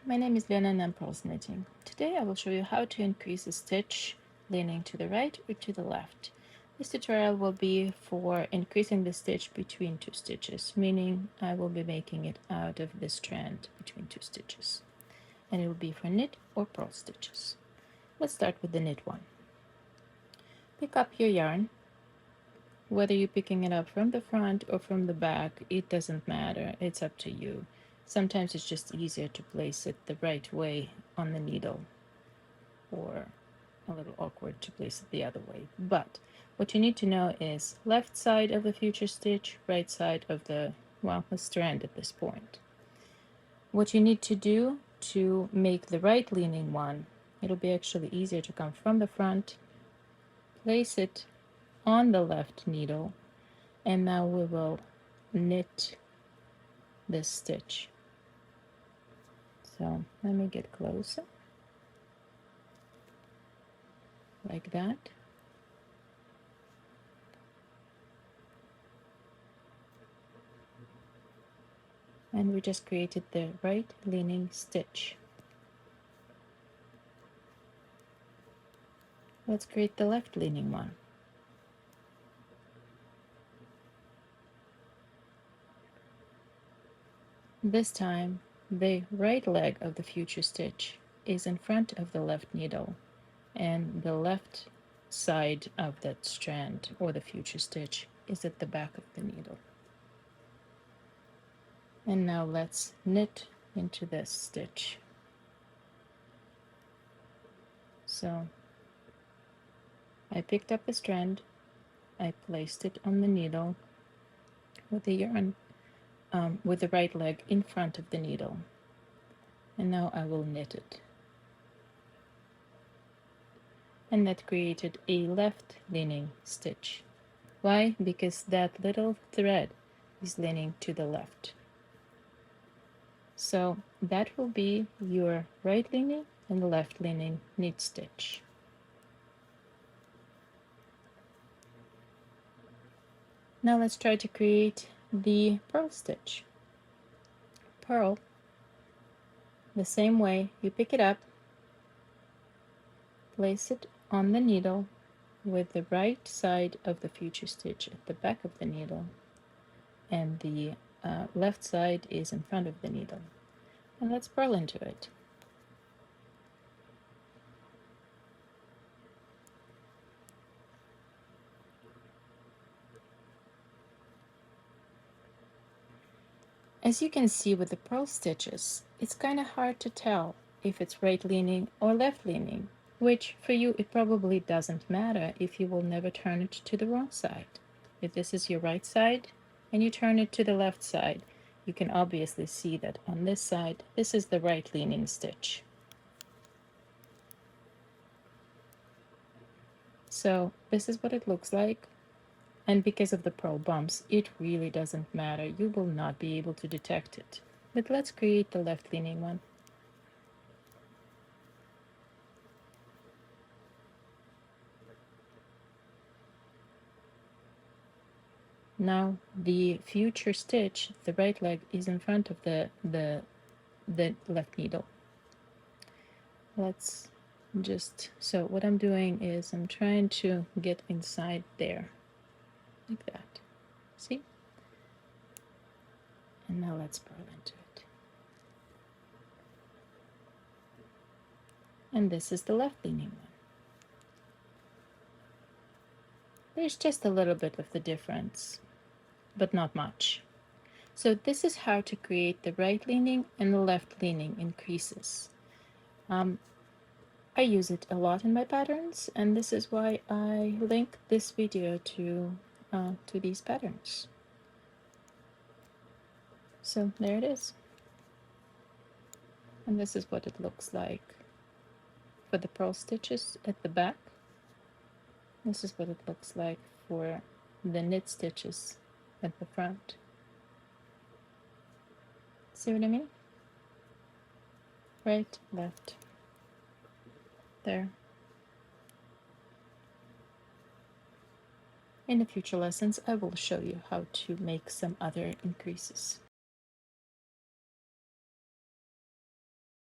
my name is Lena and I'm purLZknitting. Today I will show you how to increase a stitch leaning to the right or to the left. This tutorial will be for increasing the stitch between two stitches, meaning I will be making it out of this strand between two stitches. And it will be for knit or purl stitches. Let's start with the knit one. Pick up your yarn. Whether you're picking it up from the front or from the back, it doesn't matter. It's up to you. Sometimes it's just easier to place it the right way on the needle, or a little awkward to place it the other way. But what you need to know is left side of the future stitch, right side of the strand at this point. What you need to do to make the right leaning one, it'll be actually easier to come from the front, place it on the left needle, and now we will knit this stitch. So let me get closer, like that. And we just created the right leaning stitch. Let's create the left leaning one. This time the right leg of the future stitch is in front of the left needle, and the left side of that strand or the future stitch is at the back of the needle. And now let's knit into this stitch. So I picked up a strand, I placed it on the needle with the yarn with the right leg in front of the needle, and now I will knit it. And that created a left leaning stitch. Why? Because that little thread is leaning to the left. So that will be your right leaning and left leaning knit stitch. Now let's try to create the purl stitch. Purl, the same way, you pick it up, place it on the needle with the right side of the future stitch at the back of the needle, and the left side is in front of the needle. And let's purl into it. As you can see with the purl stitches, it's kind of hard to tell if it's right leaning or left leaning, which for you it probably doesn't matter if you will never turn it to the wrong side. If this is your right side and you turn it to the left side, you can obviously see that on this side, this is the right leaning stitch. So this is what it looks like. And because of the purl bumps, it really doesn't matter. You will not be able to detect it. But let's create the left leaning one. Now the future stitch, the right leg, is in front of the left needle. Let's just, so what I'm doing is I'm trying to get inside there, like that. See? And now let's purl into it. And this is the left leaning one. There's just a little bit of the difference, but not much. So this is how to create the right leaning and the left leaning increases. I use it a lot in my patterns, and this is why I link this video to these patterns. So there it is. And this is what it looks like for the purl stitches at the back. This is what it looks like for the knit stitches at the front. See what I mean? Right, left, there. In the future lessons, I will show you how to make some other increases.